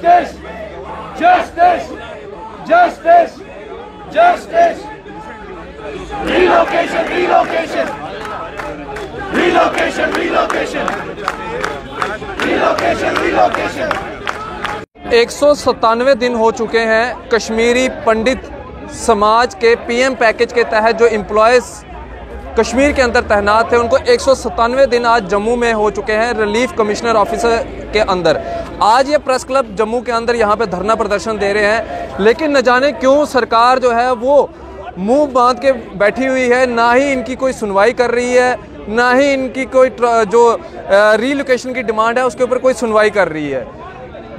Justice! Justice! Justice! Justice! Relocation! Relocation! Relocation! Relocation! Relocation! Relocation! 197 दिन हो चुके हैं कश्मीरी पंडित समाज के पीएम पैकेज के तहत जो एम्प्लॉयज़ कश्मीर के अंदर तैनात थे उनको 197 दिन आज जम्मू में हो चुके हैं रिलीफ कमिश्नर ऑफिसर के अंदर। आज ये प्रेस क्लब जम्मू के अंदर यहाँ पे धरना प्रदर्शन दे रहे हैं, लेकिन न जाने क्यों सरकार जो है वो मुंह बांध के बैठी हुई है। ना ही इनकी कोई सुनवाई कर रही है, ना ही इनकी कोई जो रीलोकेशन की डिमांड है उसके ऊपर कोई सुनवाई कर रही है।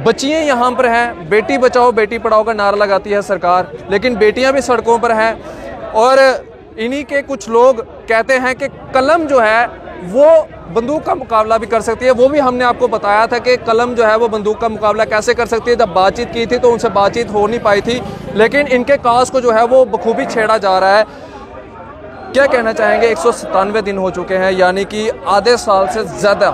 बच्चियाँ यहाँ पर हैं, बेटी बचाओ बेटी पढ़ाओ का नारा लगाती है सरकार, लेकिन बेटियाँ भी सड़कों पर हैं। और इन्हीं के कुछ लोग कहते हैं कि कलम जो है वो बंदूक का मुकाबला भी कर सकती है। वो भी हमने आपको बताया था कि कलम जो है वो बंदूक का मुकाबला कैसे कर सकती है। जब बातचीत की थी तो उनसे बातचीत हो नहीं पाई थी, लेकिन इनके काज को जो है वो बखूबी छेड़ा जा रहा है। क्या कहना चाहेंगे? 197 दिन हो चुके हैं, यानी कि आधे साल से ज़्यादा,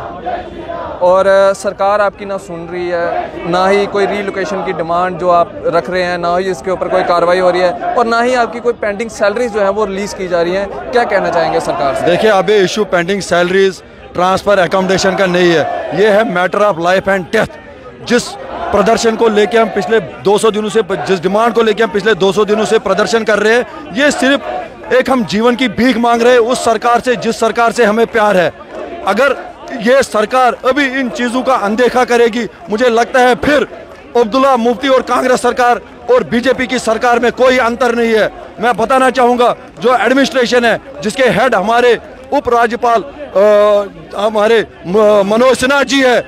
और सरकार आपकी ना सुन रही है, ना ही कोई रीलोकेशन की डिमांड जो आप रख रहे हैं, ना ही इसके ऊपर कोई कार्रवाई हो रही है, और ना ही आपकी कोई पेंडिंग सैलरीज जो है वो रिलीज़ की जा रही हैं। क्या कहना चाहेंगे सरकार से? देखिए, अभी issue pending salaries, transfer, accommodation का नहीं है, ये है matter of life and death. जिस प्रदर्शन को लेके हम पिछले 200 दिनों से, जिस डिमांड को लेके हम पिछले 200 दिनों से प्रदर्शन कर रहे हैं, ये सिर्फ एक हम जीवन की भीख मांग रहे हैं उस सरकार से जिस सरकार से हमें प्यार है। अगर ये सरकार अभी इन चीज़ों का अनदेखा करेगी, मुझे लगता है फिर अब्दुल्ला मुफ्ती और कांग्रेस सरकार और बीजेपी की सरकार में कोई अंतर नहीं है। मैं बताना चाहूँगा, जो एडमिनिस्ट्रेशन है जिसके हेड हमारे उपराज्यपाल हमारे मनोज सिन्हा जी है,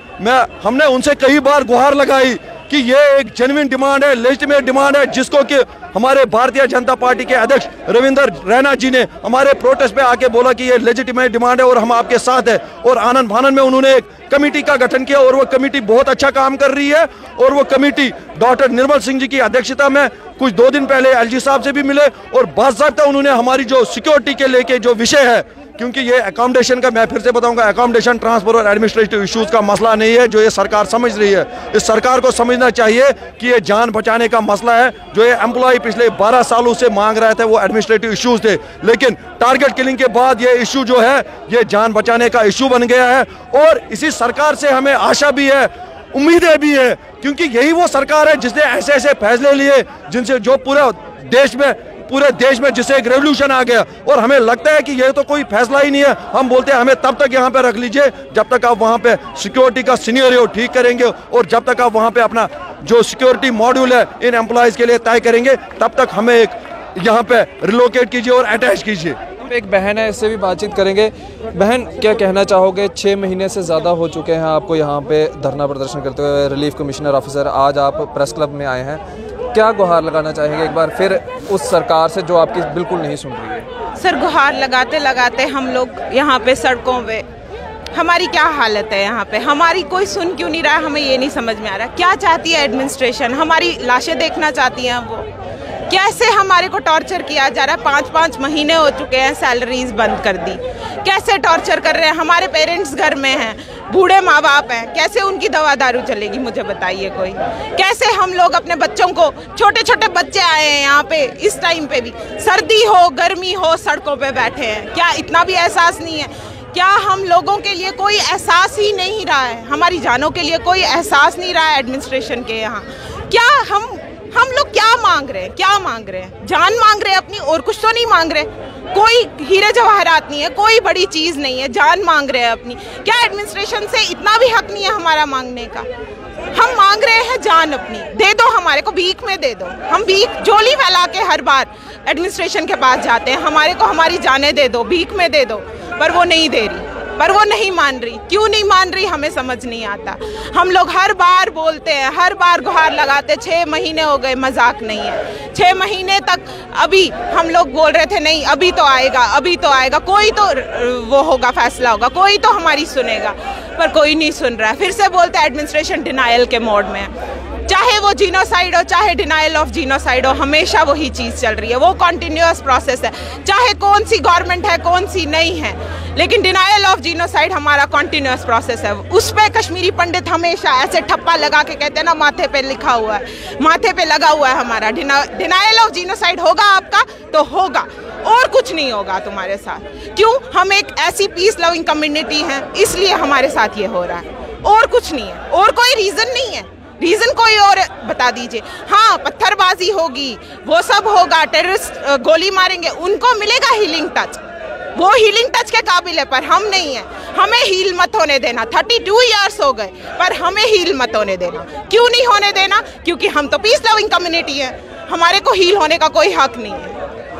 हमने उनसे कई बार गुहार लगाई कि ये एक जेन्युइन डिमांड है, लेजिटिमेट डिमांड है, जिसको कि हमारे भारतीय जनता पार्टी के अध्यक्ष रविंदर रैना जी ने हमारे प्रोटेस्ट पे आके बोला कि ये लेजिटिमेट डिमांड है और हम आपके साथ है। और आनंद फानन में उन्होंने एक कमेटी का गठन किया और वो कमेटी बहुत अच्छा काम कर रही है। और वो कमेटी डॉक्टर निर्मल सिंह जी की अध्यक्षता में कुछ 2 दिन पहले एलजी साहब से भी मिले और बाकायदा उन्होंने हमारी जो सिक्योरिटी के लेके जो विषय है, क्योंकि ये एकोमोडेशन का, मैं फिर से बताऊंगा, एकोमोडेशन, ट्रांसफर और एडमिनिस्ट्रेटिव इश्यूज का मसला नहीं है जो ये सरकार समझ रही है। इस सरकार को समझना चाहिए कि ये जान बचाने का मसला है। जो ये एम्प्लॉय पिछले 12 सालों से मांग रहे थे वो एडमिनिस्ट्रेटिव इश्यूज थे, लेकिन टारगेट किलिंग के बाद ये इशू जो है ये जान बचाने का इशू बन गया है। और इसी सरकार से हमें आशा भी है, उम्मीदें भी है, क्योंकि यही वो सरकार है जिसने ऐसे ऐसे फैसले लिए जिनसे जो पूरे देश में जिससे एक रेवोल्यूशन आ गया। और हमें लगता है कि ये तो कोई फैसला ही नहीं है। हम बोलते हैं हमें तब तक यहाँ पे रख लीजिए जब तक आप वहाँ पे सिक्योरिटी का सिनेरियो ठीक करेंगे और जब तक आप वहाँ पे अपना जो सिक्योरिटी मॉड्यूल है इन एम्प्लॉयज़ के लिए तय करेंगे, तब तक हमें एक यहाँ पे रिलोकेट कीजिए और अटैच कीजिए। एक बहन है, इससे भी बातचीत करेंगे। बहन, क्या कहना चाहोगे? 6 महीने से ज़्यादा हो चुके हैं आपको यहाँ पे धरना प्रदर्शन करते हुए, रिलीफ कमिश्नर ऑफिसर, आज आप प्रेस क्लब में आए हैं। क्या गुहार लगाना चाहेंगे एक बार फिर उस सरकार से जो आपकी बिल्कुल नहीं सुन रही है? सर, गुहार लगाते लगाते हम लोग यहाँ पे सड़कों पे, हमारी क्या हालत है यहाँ पे, हमारी कोई सुन क्यों नहीं रहा, हमें ये नहीं समझ में आ रहा। क्या चाहती है एडमिनिस्ट्रेशन? हमारी लाशें देखना चाहती हैं वो? कैसे हमारे को टॉर्चर किया जा रहा है? 5-5 महीने हो चुके हैं, सैलरीज बंद कर दी। कैसे टॉर्चर कर रहे हैं? हमारे पेरेंट्स घर में हैं, बूढ़े माँ बाप हैं, कैसे उनकी दवा दारू चलेगी? मुझे बताइए कोई। कैसे हम लोग अपने बच्चों को, छोटे छोटे बच्चे आए हैं यहाँ पे, इस टाइम पे भी सर्दी हो गर्मी हो सड़कों पे बैठे हैं। क्या इतना भी एहसास नहीं है? क्या हम लोगों के लिए कोई एहसास ही नहीं रहा है? हमारी जानों के लिए कोई एहसास नहीं रहा है एडमिनिस्ट्रेशन के यहाँ? क्या हम लोग क्या मांग रहे हैं? क्या मांग रहे हैं? जान मांग रहे हैं अपनी, और कुछ तो नहीं मांग रहे। कोई हीरे जवाहरात नहीं है, कोई बड़ी चीज़ नहीं है, जान मांग रहे हैं अपनी। क्या एडमिनिस्ट्रेशन से इतना भी हक नहीं है हमारा मांगने का? हम मांग रहे हैं जान अपनी, दे दो हमारे को, भीख में दे दो। हम भीख झोली फैला के हर बार एडमिनिस्ट्रेशन के पास जाते हैं, हमारे को हमारी जानें दे दो, भीख में दे दो, पर वो नहीं दे रही, पर वो नहीं मान रही। क्यों नहीं मान रही हमें समझ नहीं आता। हम लोग हर बार बोलते हैं, हर बार गुहार लगाते, 6 महीने हो गए, मजाक नहीं है। 6 महीने तक अभी हम लोग बोल रहे थे नहीं अभी तो आएगा, अभी तो आएगा, कोई तो वो होगा, फैसला होगा, कोई तो हमारी सुनेगा, पर कोई नहीं सुन रहा है। फिर से बोलते हैं एडमिनिस्ट्रेशन डिनायल के मोड में है। चाहे चाहे वो जीनोसाइड हो, चाहे डिनाइल ऑफ जीनोसाइड हो, हमेशा वही चीज़ चल रही है। वो कॉन्टिन्यूअस प्रोसेस है, चाहे कौन सी गवर्नमेंट है कौन सी नहीं है, लेकिन डिनाइल ऑफ जीनोसाइड हमारा कॉन्टिन्यूअस प्रोसेस है। उस पर कश्मीरी पंडित हमेशा ऐसे ठप्पा लगा के कहते हैं ना, माथे पे लिखा हुआ है, माथे पे लगा हुआ है हमारा, डिनाइल ऑफ जीनोसाइड होगा आपका तो होगा, और कुछ नहीं होगा तुम्हारे साथ। क्यों? हम एक ऐसी पीस लविंग कम्युनिटी हैं, इसलिए हमारे साथ ये हो रहा है, और कुछ नहीं है, और कोई रीज़न नहीं है। रीज़न कोई और बता दीजिए। हाँ, पत्थरबाजी होगी, वो सब होगा, टेररिस्ट गोली मारेंगे, उनको मिलेगा हीलिंग टच, वो हीलिंग टच के काबिल है, पर हम नहीं है। हमें हील मत होने देना। 32 इयर्स हो गए, पर हमें हील मत होने देना। क्यों नहीं होने देना? क्योंकि हम तो पीस लविंग कम्युनिटी है, हमारे को हील होने का कोई हक नहीं है।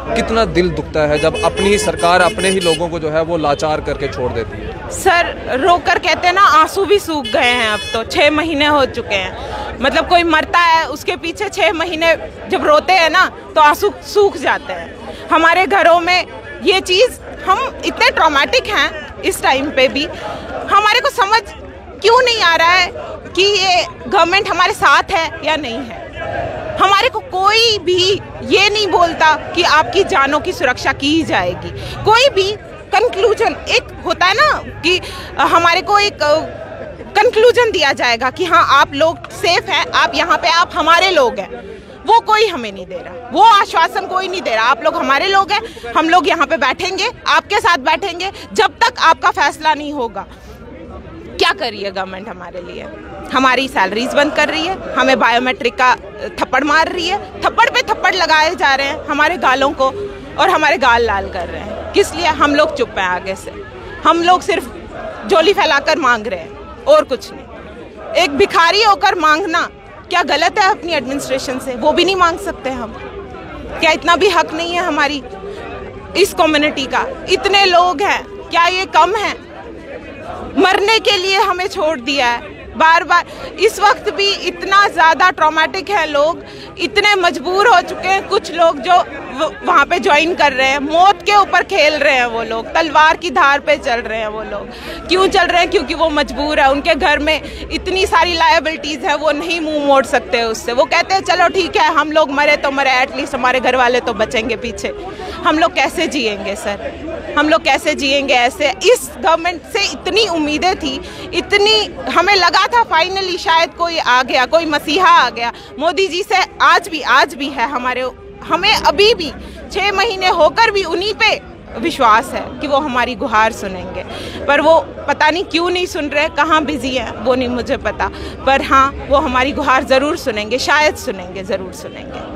कितना दिल दुखता है जब अपनी ही सरकार अपने ही लोगों को जो है वो लाचार करके छोड़ देती है। सर, रो कर कहते हैं ना, आंसू भी सूख गए हैं। अब तो 6 महीने हो चुके हैं। मतलब कोई मरता है, उसके पीछे 6 महीने जब रोते हैं ना, तो आंसू सूख जाते हैं। हमारे घरों में ये चीज़, हम इतने ट्रॉमेटिक हैं इस टाइम पे भी। हमारे को समझ क्यों नहीं आ रहा है कि ये गवर्नमेंट हमारे साथ है या नहीं है। हमारे को कोई भी ये नहीं बोलता कि आपकी जानों की सुरक्षा की जाएगी। कोई भी कंक्लूजन, एक होता है ना कि हमारे को एक कंक्लूजन दिया जाएगा कि हाँ आप लोग सेफ हैं, आप यहाँ पे, आप हमारे लोग हैं, वो कोई हमें नहीं दे रहा। वो आश्वासन कोई नहीं दे रहा। आप लोग हमारे लोग हैं, हम लोग यहाँ पे बैठेंगे, आपके साथ बैठेंगे जब तक आपका फैसला नहीं होगा। क्या कर रही है गवर्नमेंट हमारे लिए? हमारी सैलरीज बंद कर रही है, हमें बायोमेट्रिक का थप्पड़ मार रही है, थप्पड़ पे थप्पड़ लगाए जा रहे हैं हमारे गालों को, और हमारे गाल लाल कर रहे हैं। किस लिए? हम लोग चुप हैं आगे से। हम लोग सिर्फ झोली फैलाकर मांग रहे हैं, और कुछ नहीं। एक भिखारी होकर मांगना क्या गलत है अपनी एडमिनिस्ट्रेशन से? वो भी नहीं मांग सकते हम? क्या इतना भी हक नहीं है हमारी इस कम्युनिटी का? इतने लोग हैं, क्या ये कम है? मरने के लिए हमें छोड़ दिया है बार बार। इस वक्त भी इतना ज़्यादा ट्रॉमेटिक है, लोग इतने मजबूर हो चुके हैं। कुछ लोग जो वहाँ पे ज्वाइन कर रहे हैं, मौत के ऊपर खेल रहे हैं वो लोग, तलवार की धार पे चल रहे हैं वो लोग। क्यों चल रहे हैं? क्योंकि वो मजबूर है, उनके घर में इतनी सारी लायबिलिटीज़ हैं, वो नहीं मुंह मोड़ सकते उससे। वो कहते हैं चलो ठीक है, हम लोग मरे तो मरे, एटलीस्ट हमारे घर वाले तो बचेंगे पीछे। हम लोग कैसे जिएंगे सर? हम लोग कैसे जिएंगे ऐसे? इस गवर्नमेंट से इतनी उम्मीदें थी, इतनी हमें लगा था फाइनली शायद कोई आ गया, कोई मसीहा आ गया। मोदी जी से आज भी है हमें अभी भी 6 महीने होकर भी उन्हीं पे विश्वास है कि वो हमारी गुहार सुनेंगे, पर वो पता नहीं क्यों नहीं सुन रहे, कहाँ बिजी हैं वो नहीं मुझे पता, पर हाँ वो हमारी गुहार ज़रूर सुनेंगे, शायद सुनेंगे, ज़रूर सुनेंगे।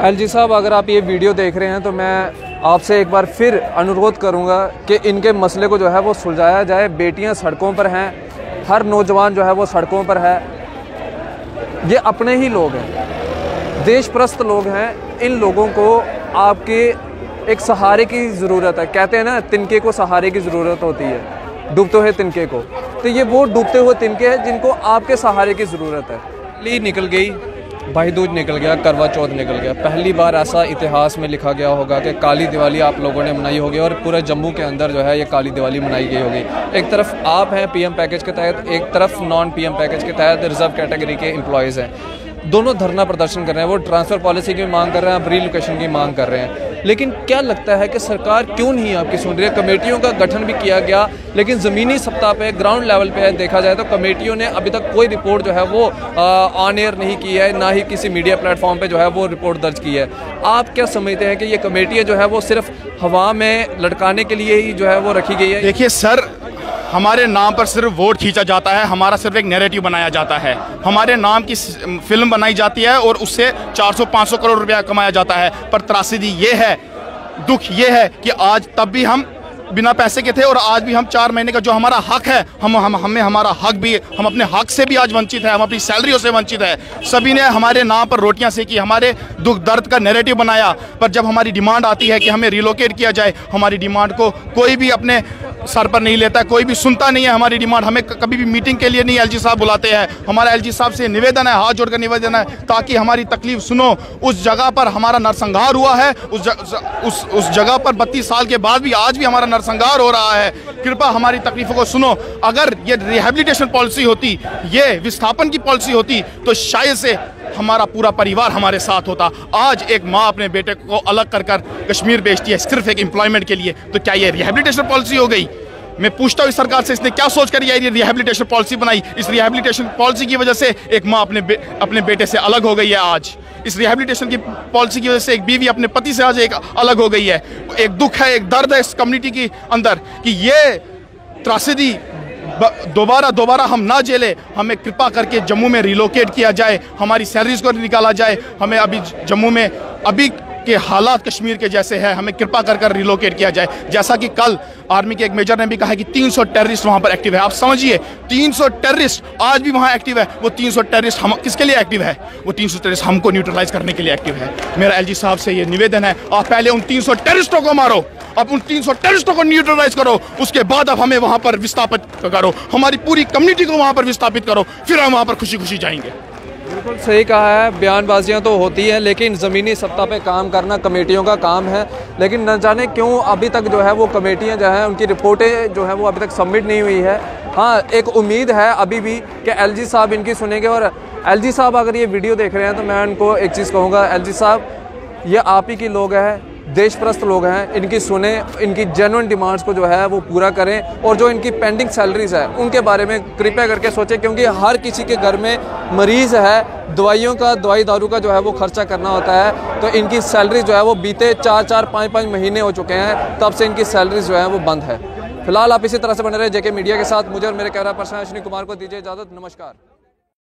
एलजी साहब, अगर आप ये वीडियो देख रहे हैं तो मैं आपसे एक बार फिर अनुरोध करूंगा कि इनके मसले को जो है वो सुलझाया जाए। बेटियां सड़कों पर हैं, हर नौजवान जो है वो सड़कों पर है। ये अपने ही लोग हैं, देशप्रस्त लोग हैं। इन लोगों को आपके एक सहारे की ज़रूरत है। कहते हैं ना, तिनके को सहारे की ज़रूरत होती है, डूबते हुए तिनके को। तो ये वो डूबते हुए तिनके हैं जिनको आपके सहारे की ज़रूरत है। ली निकल गई, भाई दूज निकल गया, करवा चौथ निकल गया। पहली बार ऐसा इतिहास में लिखा गया होगा कि काली दिवाली आप लोगों ने मनाई होगी, और पूरे जम्मू के अंदर जो है ये काली दिवाली मनाई गई होगी। एक तरफ आप हैं पीएम पैकेज के तहत, एक तरफ नॉन पीएम पैकेज के तहत रिजर्व कैटेगरी के एम्प्लॉयज़ हैं। दोनों धरना प्रदर्शन कर रहे हैं। वो ट्रांसफ़र पॉलिसी की मांग कर रहे हैं, आप रीलोकेशन की मांग कर रहे हैं। लेकिन क्या लगता है कि सरकार क्यों नहीं आपकी सुन रही है? कमेटियों का गठन भी किया गया, लेकिन ज़मीनी सतह पे, ग्राउंड लेवल पे देखा जाए तो कमेटियों ने अभी तक कोई रिपोर्ट जो है वो ऑन एयर नहीं की है, ना ही किसी मीडिया प्लेटफॉर्म पे जो है वो रिपोर्ट दर्ज की है। आप क्या समझते हैं कि ये कमेटियाँ जो है वो सिर्फ हवा में लटकाने के लिए ही जो है वो रखी गई है? देखिए सर, हमारे नाम पर सिर्फ वोट खींचा जाता है, हमारा सिर्फ एक नैरेटिव बनाया जाता है, हमारे नाम की फिल्म बनाई जाती है और उससे 400-500 करोड़ रुपया कमाया जाता है। पर त्रासदी ये है, दुख ये है कि आज तब भी हम बिना पैसे के थे, और आज भी हम 4 महीने का जो हमारा हक है, हमें हमारा हक भी, हम अपने हक से भी आज वंचित है, हम अपनी सैलरियों से वंचित है। सभी ने हमारे नाम पर रोटियां सेकी, हमारे दुख दर्द का नैरेटिव बनाया, पर जब हमारी डिमांड आती है कि हमें रिलोकेट किया जाए, हमारी डिमांड को कोई भी अपने सर पर नहीं लेता, कोई भी सुनता नहीं है हमारी डिमांड। हमें कभी भी मीटिंग के लिए नहीं एलजी साहब बुलाते हैं। हमारा एलजी साहब से निवेदन है, हाथ जोड़कर निवेदन है, ताकि हमारी तकलीफ सुनो। उस जगह पर हमारा नरसंहार हुआ है, उस जगह पर 32 साल के बाद भी आज भी हमारा नरसंहार हो रहा है। कृपया हमारी तकलीफों को सुनो। अगर ये रिहैबिलिटेशन पॉलिसी होती, ये विस्थापन की पॉलिसी होती, तो शायद से हमारा पूरा परिवार हमारे साथ होता। आज एक माँ अपने बेटे को अलग कर कर कश्मीर भेजती है सिर्फ एक एम्प्लॉयमेंट के लिए, तो क्या ये रिहैबिलिटेशन पॉलिसी हो गई? मैं पूछता हूँ इस सरकार से, इसने क्या सोच कर ये रिहैबिलिटेशन पॉलिसी बनाई? इस रिहैबिलिटेशन पॉलिसी की वजह से एक माँ अपने बेटे से अलग हो गई है। आज इस रिहैबिलिटेशन की पॉलिसी की वजह से एक बीवी अपने पति से आज एक अलग हो गई है। एक दुख है, एक दर्द है इस कम्युनिटी के अंदर कि ये त्रासदी दोबारा हम ना झेले। हमें कृपा करके जम्मू में रिलोकेट किया जाए, हमारी सैलरीज को निकाला जाए। हमें अभी जम्मू में अभी के हालात कश्मीर के जैसे हैं, हमें कृपा कर रिलोकेट किया जाए। जैसा कि कल आर्मी के एक मेजर ने भी कहा कि 300 टेररिस्ट वहां पर एक्टिव है। आप समझिए, 300 टेररिस्ट आज भी वहां एक्टिव है। वो 300 टेररिस्ट हम किसके लिए एक्टिव है? वो 300 टेररिस्ट हमको न्यूट्रलाइज करने के लिए एक्टिव है। मेरा एलजी साहब से ये निवेदन है, आप पहले उन 300 टेररिस्टों को मारो, अब उन 300 टेररिस्टों को न्यूट्रलाइज करो, उसके बाद अब हमें वहां पर विस्थापित करो, हमारी पूरी कम्युनिटी को वहां पर विस्थापित करो, फिर हम वहां पर खुशी खुशी जाएंगे। बिल्कुल सही कहा है, बयानबाजियां तो होती हैं, लेकिन ज़मीनी सत्ता पे काम करना कमेटियों का काम है। लेकिन न जाने क्यों अभी तक जो है वो कमेटियां जो हैं उनकी रिपोर्टें जो है वो अभी तक सबमिट नहीं हुई है। हाँ, एक उम्मीद है अभी भी कि एलजी साहब इनकी सुनेंगे। और एलजी साहब अगर ये वीडियो देख रहे हैं तो मैं उनको एक चीज़ कहूँगा, एलजी साहब ये आप ही के लोग हैं, देशप्रस्त लोग हैं, इनकी सुने, इनकी जेन्युइन डिमांड्स को जो है वो पूरा करें। और जो इनकी पेंडिंग सैलरीज है उनके बारे में कृपया करके सोचें, क्योंकि हर किसी के घर में मरीज़ है, दवाइयों का, दवाई दारू का जो है वो खर्चा करना होता है। तो इनकी सैलरी जो है वो बीते 4-4, 5-5 महीने हो चुके हैं, तब से इनकी सैलरीज जो है वो बंद है। फिलहाल आप इसी तरह से बने रहे जेके मीडिया के साथ। मुझे और मेरे कैमरा पर्सन अश्विनी कुमार को दीजिए इजाज़त। नमस्कार।